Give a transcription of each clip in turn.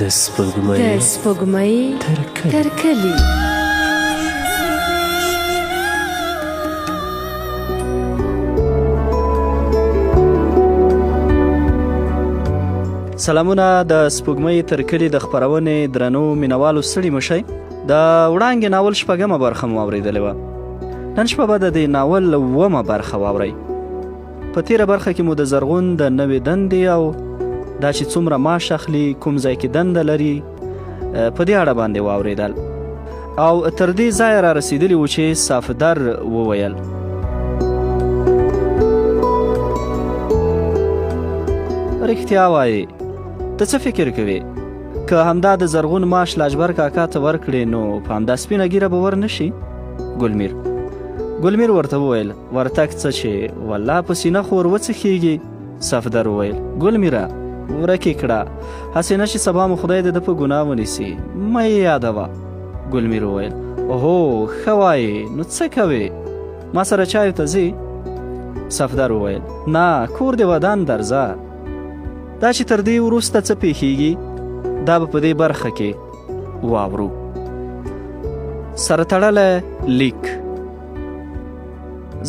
د سپوږمۍ تر کلي. سلامونه د سپوږمۍ تر کلي د خپرونې درنو مینوالو ستړي مشئ. د وړانګې ناول شپږمه برخه مو اورېدلې وه. نن شپه به د دې ناول اوومه برخه واورئ. په تېره برخه کې مو د زرغون د نوې دندې او دا چې څومره معاش اخلي، کوم ځای کې دنده لري، په دې اړه باندې واورېدل. او تر دې ځایه را رسېدلي وو چې صافدر وویل رښتیا وایې، ته څه فکر کوې؟ که همدا د زرغون معاش لاجبر کاکا ته ورکړې نو په همدا سپینه ږیره به ور نه شي؟ ګلمیر ورته وویل ورتګ څه چې والله په سینه خو ور وڅښېږي. صفدر وویل ګلمیره ورکې کړه، هسې نه چې سبا مو خدای د ده په ګناه ونیسي، مه یې یادوه. ګلمیر وویل اوهو ښه وایې، نو څه کوې؟ ما سره چایو ته ځې؟ صفدر وویل نه، کور دې ودان درځه. دا چې تر دې وروسته څه پیښیږي دا به په دې برخه کې واورو. سره تړلی لیک.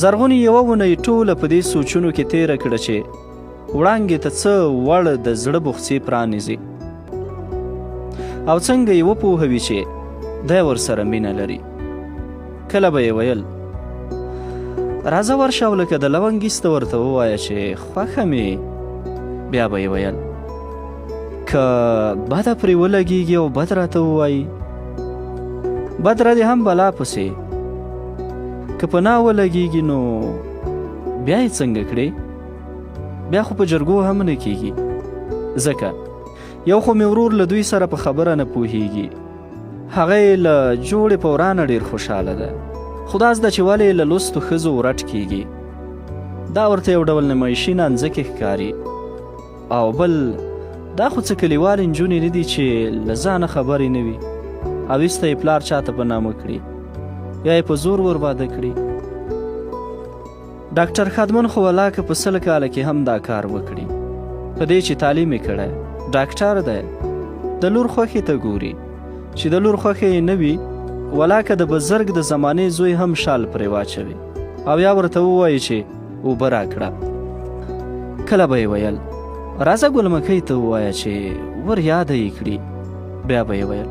زرغونې یوه اونۍ ټوله په دې سوچونو کې تېره کړه چې وړانګې ته څه وړ د زړه بوخڅې پرانیزي او څنګه یې وپوهوي چې دی ورسره مینه لري. کله به یې ویل راځه ورشه او لکه د لونګ ایسته ورته ووایه چې خوښه مې. بیا به یې ویل که بده پرې ولګېږي او بد راته ووایي، بد را دې هم بلا پسې، که په نا ولګېږي نو بیا یې څنګه کړې؟ بیا خو په جرګو هم نه کېږي، ځکه یو خو مې ورور له دوی سره په خبره نه پوهېږي، هغه یې له جوړې په ورانه ډېر خوشحاله ده، خو دا زده چې ولې له لوستو ښځو ورټ کېږي، دا ورته یو ډول نمایشي نانځکې ښکاري. او بل دا خو څه کلیوال نجونې نه دي چې له ځانه خبرې نه وي او ایسته یې پلار چاته په نامه کړي یا یې په زور ورباده کړي. ډاکټر خادمن خو ولاکه په 100 کاله کې هم دا کار وکړي، په دې چې تعلیم یې کړی، ډاکټر دی، د لور خوښې ته ګوري، چې د لور خوښې یې نه وي ولاکه د بزرګ د زمانې زوی هم شال پرې واچوي او یا ورته ووایي چې اوبه راکړه. کله به یې ویل راځه ګلمکۍ ته ووایه چې ور یاده یې کړي. بیا به یې ویل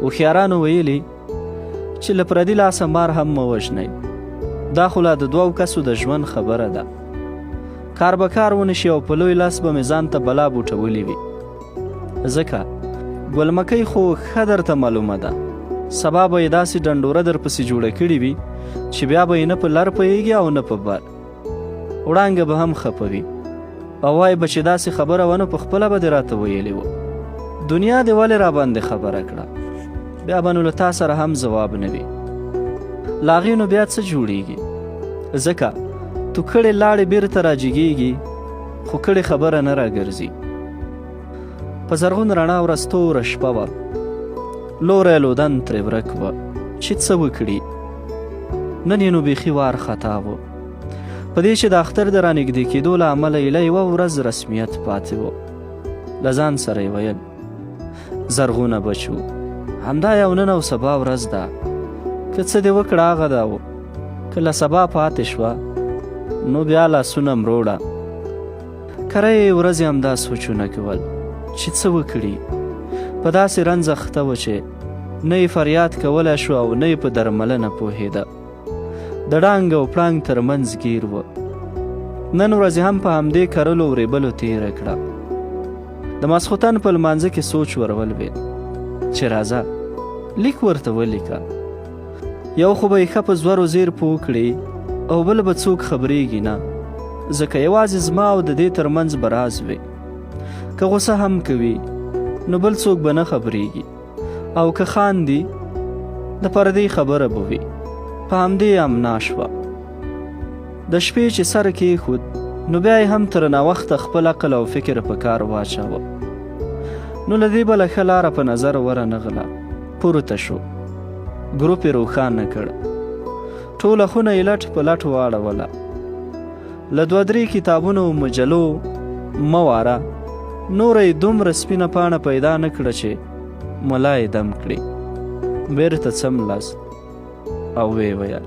هوښیارانو ویلي چې له پردي لاسه مار هم مه وژنئ، دا خو لا د 2 کسو د ژوند خبره ده، کار به کار ونه شي او په لوی لاس به مې ځان ته بلا بوټولې وي. ځکه ګلمکۍ خو ښه درته معلومه ده سبا به یې داسې ډنډوره در پسې جوړه کړې وي چې بیا به یې نه په لر پوهېږي او نه په بر. وړانګه به هم خپوي او وایي به چې داسې خبره ونه په خپله به دې راته ویلې وه، دنیا دې ولې را باندې خبره کړه، بیا به نو له تا سره هم ځواب نه وي. له هغې نو بیا څه جوړېږي، ځکه تو کړې لاړې بیرته راجګېږي خو کړې خبره نه راګرځي. په زرغون رڼا ورځ توره شپه وه، لوری لودن ترې ورک وه چې څه وکړي. نن یې نو بیخي وار خطا و په دې چې د اختر د رانږدې کېدو له امله ایله یوه ورځ رسمیت پاتې و. له ځان سره یې ویل زرغونه بچو، همدا یو نن او سبا ورځ ده، که څه دې وکړه هغه دا و، که له سبا پاتې شوه نو بیا لاسونه مروړه. کره یې ورځې همدا سوچونه کول چې څه وکړي، په داسې رنځ اخته و چې نه یې فریاد کولی شو او نه یې په درملنه پوهېده، د ډانګ او پړانګ تر منځ ګیر و. نن ورځې هم په همدې کرلو وریبلو تېره کړه. د ماسخوتن په لمانځه کې سوچ ورولوېد چې راځه لیک ورته ولیکه، یو خو به یې ښه په زورو زیر پوه کړي او بل به څوک خبرېږي نه، ځکه یوازې زما او د دې تر منځ به راز وي، که غوسه هم کوي نو بل څوک به نه خبرېږي او که خاندي د پردې خبره به وي. په همدې امنا شوه. د شپې چې سر کېښود نو بیا یې هم تر ناوخته خپل عقل او فکر په کار واچاوه. نو له دې بله ښه لاره په نظر ورنغله، پورته شو، ګروپ یې روښانه کړ، ټوله خونه یې لټ په لټ واړوله، له 2-3 کتابونو او مجلو مه واره نوره یې دومره سپینه پاڼه پیدا نه کړه چې ملا یې دم کړي. بیرته څملاست او ویې ویل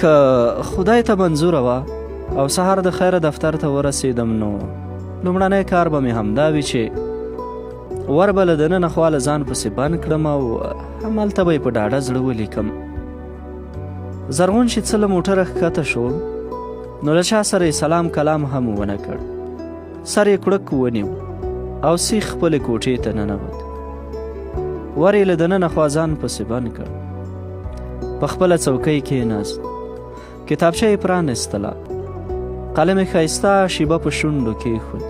که خدای ته منظوره وه او سهار د خیره دفتر ته ورسېدم نو لومړنی کار به مې همدا وي چې ور به له دننه خوا له ځان پسې بند کړم او همالته به یې په ډاډه زړه ولیکم. زرغون چې څه له موټره ښکته شو نو له چا سره یې سلام کلام هم ونه کړ. سر یې کړک ونیو او سیخ خپلې کوټې ته ننوت. ور یې له دننه خوا ځان پسې بند کړ. په خپله څوکۍ کېناست. کتابچه یې پرانستله. قلم یې ښایسته شیبه په شونډو کېښود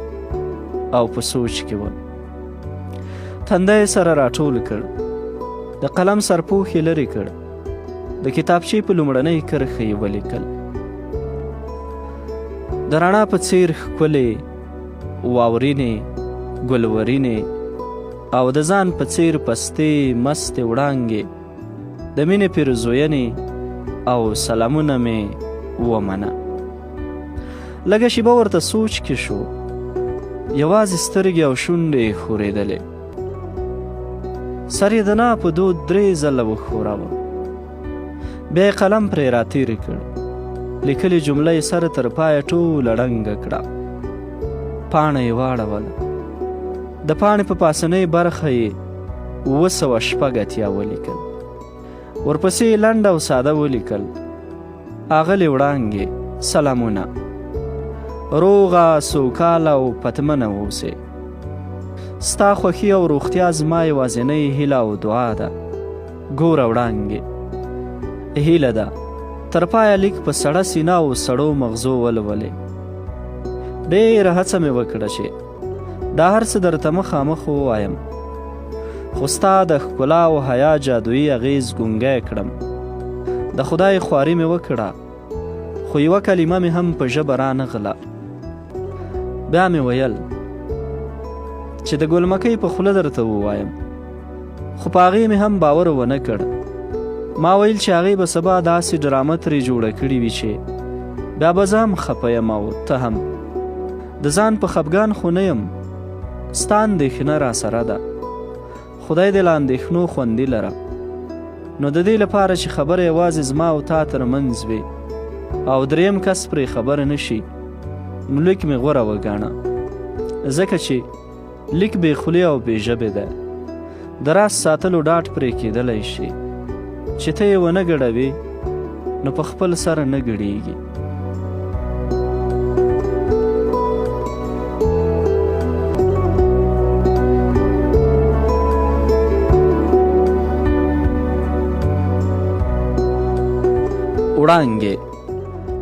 او په سوچ کې و. تنده یې سره راټول کړ. د قلم سرپوښ یې لرې کړ. د کتابچې په لومړنۍ کرښه یې ولیکل: د رڼا په څېر ښکلې، واورینې، ګلورینې او د ځان په څېر پستې مستې وړانګې، د مینې پیرزوینې او سلامونه مې ومنه. لږه شیبه ورته سوچ کې شو. یوازې سترګې او شونډې یې ښورېدلې. سر یې د نا په دود 3 ځله وښوراوه. بیا یې قلم پرې راتېر کړ. لیکلې جمله یې سر تر پایه ټوله ړنګه کړه. پاڼه یې واړوله. د پاڼې په پاسنۍ برخه یې 280 ولیکل. ورپسې یې لنډ او ساده ولیکل: اغلې وړانګې، سلامونه، روغه سوکاله او پتمنه اوسئ. ستا خوښي او روغتیا زما یوازینۍ هیله او دعا ده. ګوره وړانګې، هیله ده تر پایه لیک په سړه سینه او سړو مغزو ولولې. ډېره هڅه مې وکړه چې دا هر څه درته مخامخ ووایم، خو ستا د ښکلا او حیا جادویي اغیز ګونګی کړم. د خدای خواري مې وکړه، خو یوه کلمه مې هم په ژبه رانغله. بیا مې ویل چې د ګلمکۍ په خوله درته ووایم، خو په هغې مې هم باور ونه کړ. ما ویل چې هغې به سبا داسې ډرامه ترې جوړه کړې وي چې بیا به زه هم خفه یم او ته هم. د ځان په خفګان خو نه یم، ستا اندېښنه راسره ده. خدای دې له اندېښنو خوندي لره. نو د دې لپاره چې خبره یوازې زما او تا تر منځ وي او دریم کس پرې خبر نه شي، نو لیک مې غوره وګاڼه، ځکه چې لیک بې خولې او بې ژبې ده. د راز ساتلو ډاډ پرې کېدلی شي. چې ته یې ونه ګډوې نو په خپل سره نه ګډېږي. وړانګې،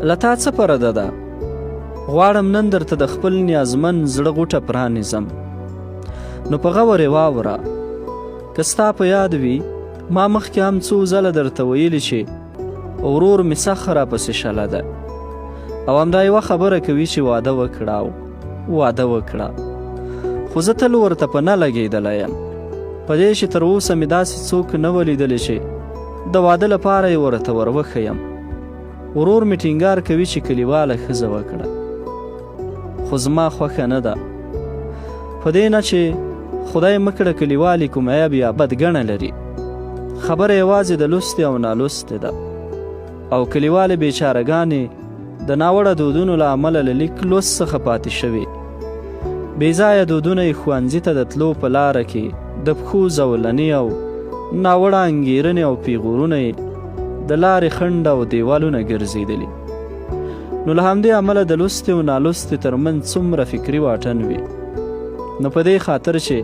له تا څه پرده ده؟ غواړم نن درته د خپل نیازمن زړه غوټه پرانیزم. نو په غور یې واوره. که ستا په یاد وي ما مخکې هم څو ځله درته ویلي چې ورور مې سخت راپسې شله ده او همدا یوه خبره کوي چې واده وکړه او واده وکړه، خو زه تل ورته په نه لګېدلی یم. په دې چې تر اوسه مې داسې څوک نه ولیدلی چې د واده لپاره یې ورته وروښیم. ورور مې ټینګار کوي چې کلیواله ښځه وکړه، خو زما خوښه نه ده. په دې نه چې خدای مکړه کلیوالي کوم عیب یا بدګڼه لري. خبره یوازې د لوستې او نالوستې ده، او کلیوالې بیچارهګانې د ناوړه دودونو له امله له لیک لوست څخه پاتې شوې. بېځایه دودونه یې ښوونځي ته د تلو په لاره کې د پښو زولنې او ناوړه انګېرنې او پیغورونه یې د لارې خنډ او دیوالونه ګرځېدلي. نو له همدې امله د لوستې او نالوستې ترمنځ څومره فکري واټن وي. نو په دې خاطر چې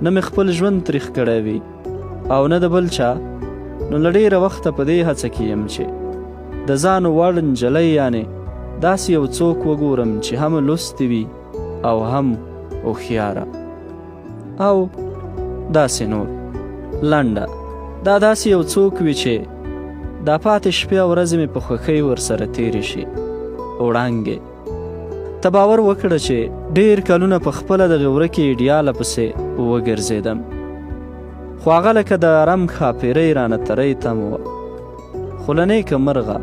نه مې خپل ژوند تریخ کړی وي او نه د بل چا، نو له ډېره وخته په دې هڅه کې یم چې د ځان وړ نجلۍ یعنې داسې یو څوک وګورم چې هم لوستې وي او هم هوښیاره او داسې نور. لنډه دا داسې یو څوک وي چې دا پاتې شپې او ورځې مې په خوښۍ ورسره تېرې شي. وړانګې، ته باور وکړه چې ډېر کلونه په خپله دغې ورکې ایډیاله پسې وګرځېدم، خو هغه لکه د رم ښاپېرۍ رانه تری تم وه. خو له نیکه مرغه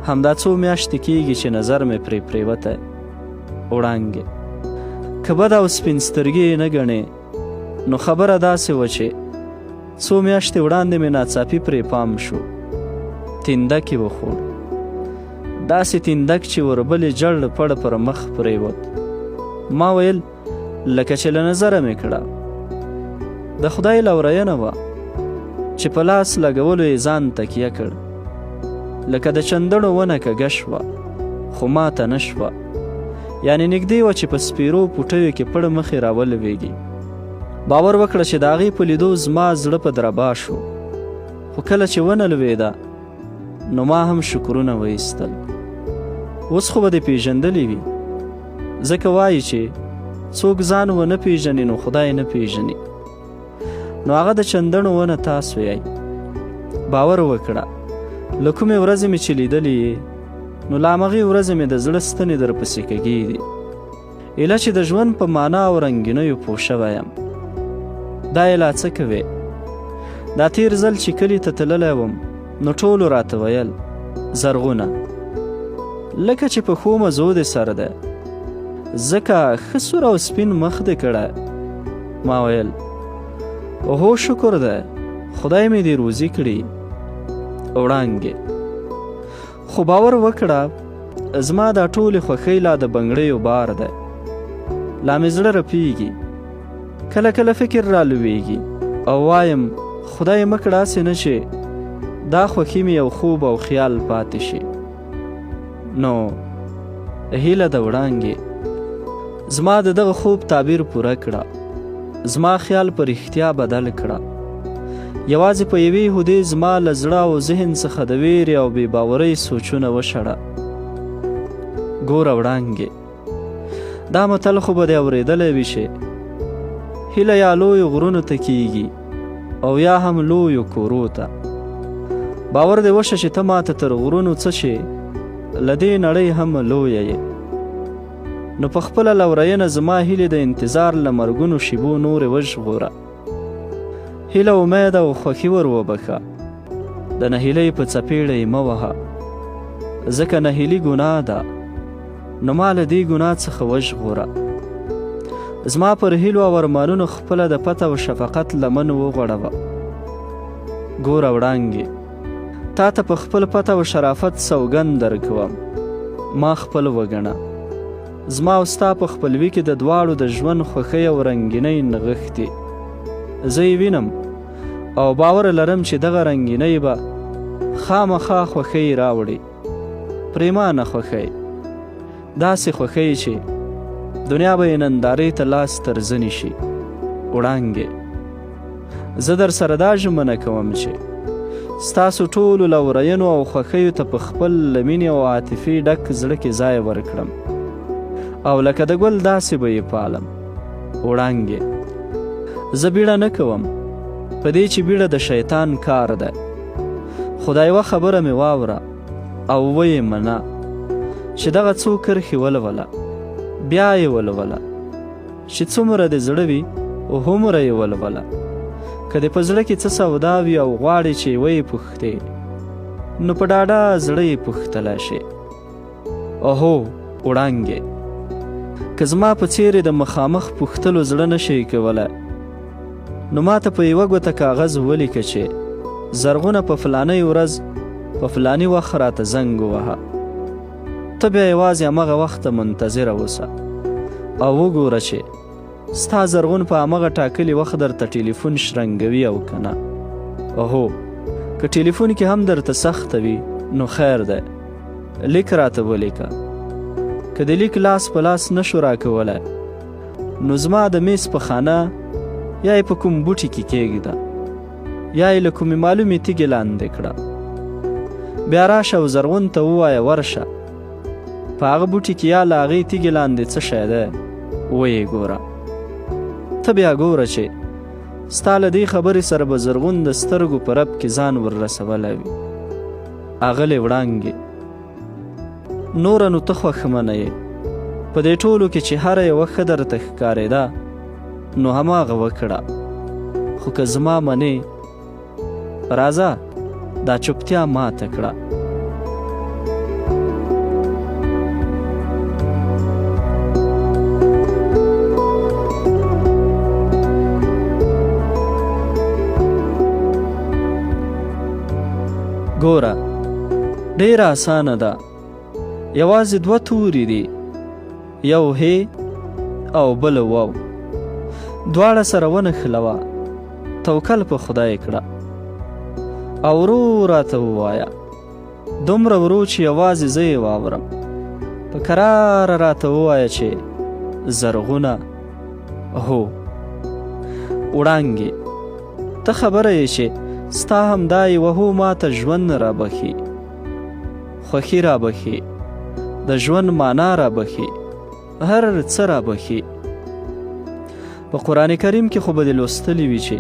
همدا څو میاشتې کېږي چې نظر مې پرې پرېوتی. وړانګې، که بد او سپین سترګې یې نه ګڼې نو خبره داسې وه چې څو میاشتې وړاندې مې ناڅاپي پرې پام شو. تندک یې وخوړ، داسې تندک چې وربلې جړ پړ پر مخ پرېوت. ما ویل لکه چې له نظره مې کړه. د خدای لورینه وه چې په لاس لګولو یې ځان تکیه کړ. لکه د چندڼو ونه کږه شوه خو ماته نه شوه، یعنې نږدې وه چې په سپیرو پوټیو کې پړ مخې راولویږي. باور وکړه چې د هغې په لیدو زما زړه په دربا شو، خو کله چې ونه لوېده نو ما هم شکرونه وایستل. اوس خو به دې پیژندلې وي، ځکه وایي چې څوک ځان ونه پیژني نو خدای نه پیژني. نو هغه د چندڼو ونه تاسو یې. باور وکړه له کومې ورځې مې چې لیدلې یې نو له همغې ورځې مې د زړه ستنې درپسې کږې دي. ایله چې د ژوند په معنا او رنګینیو پوه شوی یم. دا یې لا څه کوې؟ دا تیر ځل چې کلي ته تللی وم نو ټولو راته ویل زرغونه لکه چې په ښو مزو دې سر دی، ځکه ښه سور او سپین مخ دې کړی. ما ویل اوهو شکر دی، خدای مې دې روزي کړي وړانګې. خو باور وکړه زما دا ټولې خوښۍ لا د بنګړیو بار دی. لا مې زړه رپیږي، کله کله فکر را لویږي او وایم خدای مه کړه هسې نه چې دا خوښي مې یو خوب او خیال پاتې شي. نو هیله د وړانګې زما د دغه خوب تعبیر پوره کړه، زما خیال په رښتیا بدل کړه. یوازې په یوې هودې زما له زړه او ذهن څخه د ویرې او بې باورۍ سوچونه وشړه. ګوره وړانګې، دا متل خو به دې اورېدلی وي چې هیله یا لویو غرونو ته کیږي او یا هم لویو کورو ته. باور دې وشه چې ته ماته تر غرونو څه چې له دې نړۍ هم لویه یې. نو په خپله لورینه زما هیلې د انتظار له مرګونو شیبو نورې وژغوره. هیله امید او خوښي ور وبخه، د نهیلۍ په څپېړه یې مه وهه، ځکه نهیلي ګناه ده. نو ما له دې ګناه څخه وژغوره. زما پر هیلو او ارمانونو خپله د پته او شفقت لمن وغوړوه. ګوره وړانګې، تا ته په خپل پته او شرافت سوګند درکوم، ما خپل وګڼه. زما او ستا په خپلوي کې د دواړو د ژوند خوښۍ او رنګینۍ نغښتې. زه یې وینم او باور لرم چې دغه رنګینۍ به خامخا خوښۍ راوړي، پریمانه خوښۍ، داسې خوښۍ چې دنیا به یې نندارې ته لاس تر زنې شي. وړانګې، زه در سره دا ژمنه کوم چې ستاسو ټولو لورینو او خوښیو ته په خپل له مینې او عاطفې ډک زړه کې ځای ورکړم او لکه د ګل داسې به یې پالم. وړانګې، زه بیړه نه کوم په دې چې بیړه د شیطان کار ده. خدای یوه خبره مې واوره او ویې منه چې دغه څو کرښې ولوله، بیا یې ولوله، چې څومره دې زړه وي هومره یې ولوله. که دې په زړه کې څه سودا وي او غواړې چې ویې پوښتې نو په ډاډه زړه یې پوښتلی شې. اوهو وړانګې، که زما په څېرې د مخامخ پوښتلو زړه نه شي کولی نو ما ته په یوه ګوته کاغذ ولیکه چې زرغونه په فلانۍ ورځ په فلاني وخت راته زنګ ووهه. ته بیا یوازې همغه وخته منتظره اوسه او وګوره چې ستا زرغون په همغه ټاکلي وخت درته ټلیفون شرنګوي او که نه. اوهو که ټلیفون کې هم درته سخته وي نو خیر دی، لیک راته ولیکه. که د لیک لاس په لاس نشو راکولی نو زما د میز په خانه یا یې په کوم بوټي کې کېږده یا یې له کومې معلومې تیږې لاندې کړه. بیا راشه او زرغون ته ووایه ورشه په هغه بوټي کې یا له هغې تیږې لاندې څه شی دی ویې ګوره. ته بیا ګوره چې ستا له دې خبرې سره به زرغون د سترګو په رپ کې ځان ور رسولی وي. اغلې وړانګې، نوره نو ته خوښمنه یې، په دې ټولو کې چې هره یوه ښه درته ښکارېده نو هماغه وکړه. خو که زما منې راځه دا چوپتیا ماته کړه. ګوره ډیره اسانه ده، یوازې 2 توري دي، یو هی او بل واو، دواړه سره ونښلوه، توکل په خدای کړه او ورو راته ووایه، دومره ورو چې یوازې زه یې واورم. په کراره راته ووایه چې زرغونه هو. وړانګې ته خبره یې چې ستا همدا یوه هو ماته ژوند رابخي، خوښي رابخي، د ژوند معنا رابخي، هر څه رابخي. په قرآن کریم کې خو به دې لوستلي وي چې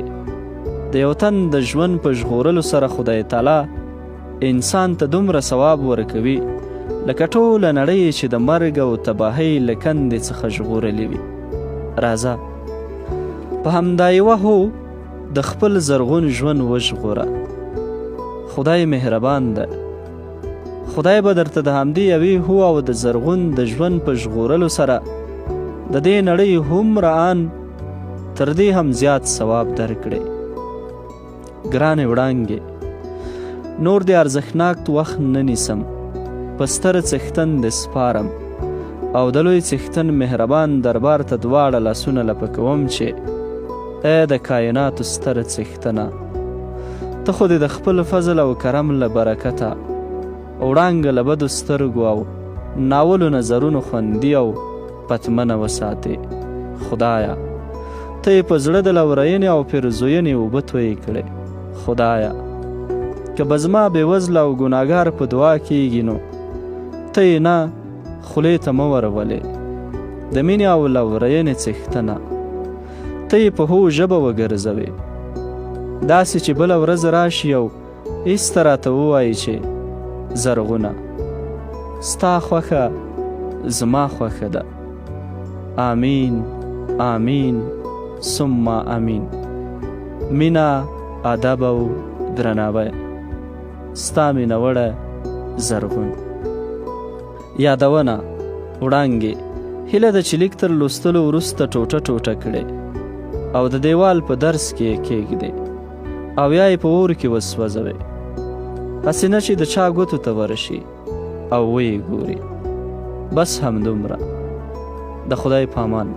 د یو تن د ژوند په ژغورلو سره خدای تعالی انسان ته دومره ثواب ورکوي لکه ټوله نړۍ چې د مرګ او تباهۍ له کندې څخه ژغورلې وي. راځه په همدا یوه هو د خپل زرغون ژوند وژغوره. خدای مهربان ده، خدای به درته د همدې یوې هو او د زرغون د ژوند په ژغورلو سره د دې نړۍ هومره ان تر دې هم زیات ثواب درکړي. ګرانې وړانګې نور دې ارزښتناک وخت نه نیسم، په ستر څښتن دې سپارم او د لوی څښتن مهربان دربار ته دواړه لاسونه لپه کوم چې ای د کائناتو ستر څښتنه، ته خو دې د خپل فضل او کرم له برکته وړانګه له بدو سترګو او ناولو نظرونو خوندي او پتمنه وساتې. خدایه ته یې په زړه د لورینې او پیرزوینې اوبه تویې کړې. خدایه که به زما بېوزله او ګناهګار په دعا کېږي نو ته یې نه خولې ته مه ورولې. د مینې او لورینې څښتنه ته یې په هو ژبه وګرځوې، داسې چې بله ورځ راشي او ایسته راته ووایي چې زرغونه ستا خوښه زما خوښه ده. آمین آمین ثم آمین. مینه، ادب او درناوی، ستا مینوړه زرغون. یادونه وړانګې هیله ده چې لیک تر لوستلو وروسته ټوټه ټوټه کړې او د دیوال په درس کې یې کېږدې او یا یې په اور کې وسوځوې، هسې نه چې د چا ګوتو ته ورشي او ویې ګوري. بس همدومره. د خدای پامان.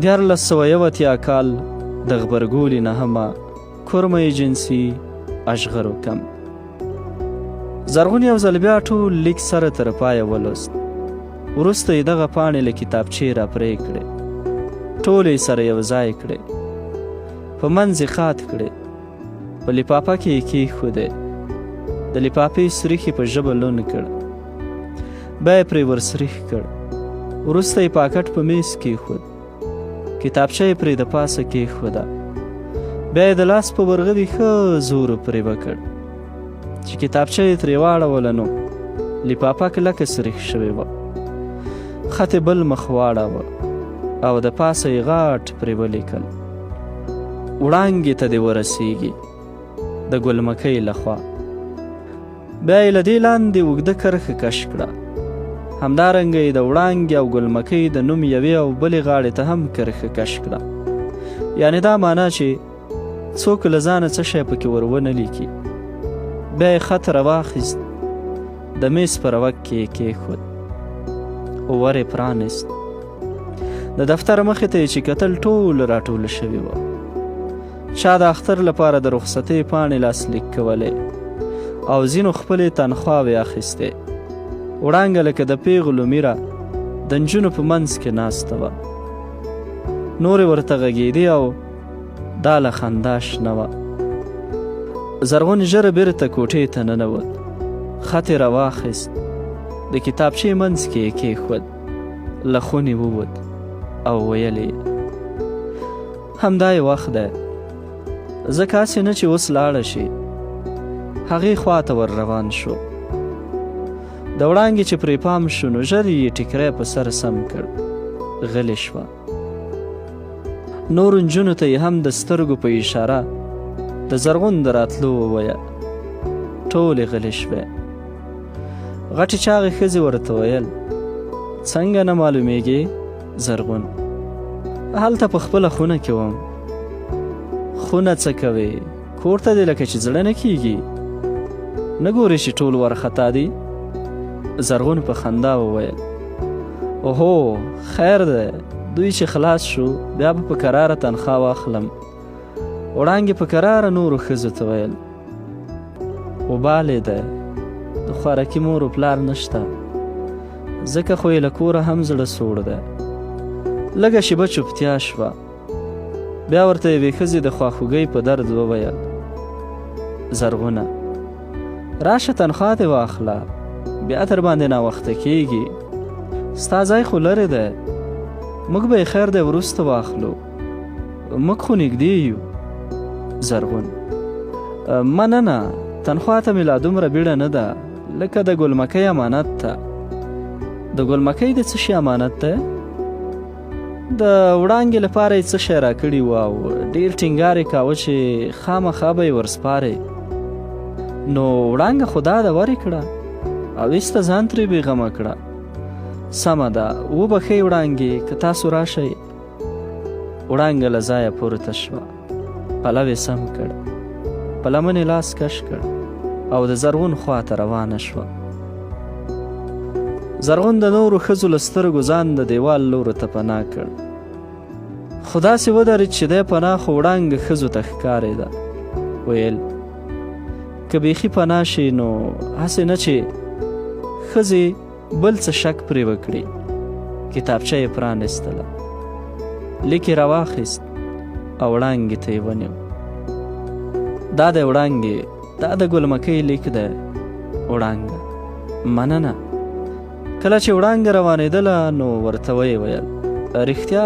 1980 کال د غبرګولي نهمه کورمه جنسي اشغرو کم. زرغون یو ځل بیا ټول لیک سره تر پایه ولوست، وروسته یې دغه پاڼې له کتابچې را پرې کړې، ټولې سره یو ځای کړې، په منځ یې خات کړې، په لفافه کې یې کېښودې، د لفافې سریښ یې په ژبه لوند کړ، بیا یې پرې ورسریښ کړ، وروسته یې پاکټ په میز کېښود، کتابچه یې پرې د پاسه کېښوده، بیا یې د لاس په ورغوي ښه زور پرې وکړ چې کتابچه یې ترې واړوله نو لفافه کلکه سریښ شوې وه، خط یې بل مخ واړاوه او د پاسه یې غاټ پرې ولیکل: وړانګې ته دې ورسیږي د ګلمکۍ لخوا. بیا یې له دې لاندې اوږده کرښه کش کړه، همدارنګه یې د وړانګې او ګلمکۍ د نوم یوې او بلې غاړې ته هم کرښه کش کړه، یعنې دا معنا چې څوک له ځانه څه شی پکې ور ونه لیکي. بیا یې خط راواخیست، د میز په روک کې یې کېښود، ور یې پرانیست، د دفتر مخې ته یې چې کتل ټول راټوله شوي وه، چا د اختر لپاره د رخصتۍ پاڼې لاسلیک کولې او ځینو خپلې تنخواوې اخیستې. وړانګه لکه د پیغلو میره د نجونو په منځ کې ناسته وه، نورې ورته غږېدې او دا له خندا شنه وه. زرغون ژر بیرته کوټې ته ننوت، خط یې راواخیست، د کتابچې منځ کې یې کېښود، له خونې ووت او ویل یې: همدا یې وخت دی، ځکه هسې نه چې اوس لاړه شي. هغې خوا ته ور روان شو، د وړانګې چې پرې پام شو نو ژر یې ټیکری په سر سم کړ، غلې شوه. نورو نجونو ته یې هم د سترګو په اشاره د زرغون د راتلو وویه، ټولې غلې شوې. غټې چاغې ښځې ورته ویل: څنګه نه معلومیږي زرغون؟ هلته په خپله خونه کې وم. خونه څه کوې؟ کور ته دې لکه چې زړه نه کېږي. نه ګورې چې ټول وارخطا دي؟ زرغون په خندا وویل اوهو خیر دی، دوی چې خلاص شو بیا به په کراره تنخوا واخلم. وړانګې په کراره نورو ښځو ته ویل وبالې دی، د خوارکي مور و پلار نشته، ځکه خو یې له کوره هم زړه سوړ دی. لږه شیبه چوپتیا شوه، بیا ورته یوې ښځې د خواخوږۍ په درد وویل زرغونه راشه تنخوا دې واخله، بیا تر باندې ناوخته کیږي، ستا ځای خو لرې دی، موږ به یې خیر دی وروسته واخلو، موږ خو نږدې یو. زرغون مننه، تنخوا ته مې لا دومره بیړه نه ده، لکه د ګلمکۍ امانت ته. د ګلمکۍ د څه شي امانت دی؟ د وړانګې لپاره یې څه شی راکړي وو او ډېر ټینګار یې کاوه چې خامخا به یې ورسپارئ. نو وړانګه خو دا ده ورې کړه او ایسته ځان ترې بېغمه کړه. سمه ده، وبښئ وړانګې، که تاسو راشئ. وړانګه له ځایه پورته شوه، پلو یې سم کړ، په لمن یې لاس کش کړ او د زرغون خوا ته روانه شوه. زرغون د نورو ښځو له سترګو ځان د دیوال لورو ته پناه کړ، خو داسې ودرېد چې دی پناه خو وړانګه ښځو ته ښکارېده. ویل که بیخي پناه شي نو هسې نه چې ښځې بل څه شک پرې وکړي. کتابچه یې پرانیستله، لیک یې راواخیست او وړانګې ته یې ونیو. دا دی وړانګې، دا د ګلمکۍ لیک دی. وړانګه مننه. کله چې وړانګه روانېدله نو ورته ویې ویل رښتیا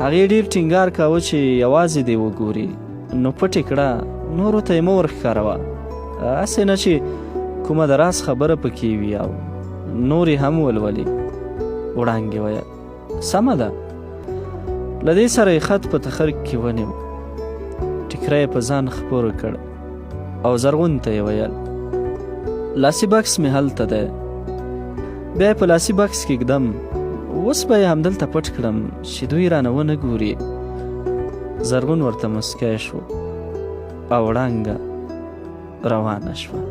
هغې ډېر ټینګار کاوه چې یوازې دې وګوري، نو پټې کړه، نورو ته یې مه ورښکاروه، هسې نه چې کومه د راز خبره پکې وي او نور یې هم ولولي. وړانګې ویل سمه ده. له دې سره یې خط په تخر کې ونیو، ټیکری یې په ځان خپور کړ او زرغون ته یې ویل لاسي بکس مې هلته دی، بیا یې په لاسي بکس کې ږدم، اوس به یې همدلته پټ کړم چې دوی رانه ونه ګوري. زرغون ورته مسکی شو او وړانګه روانه شوه.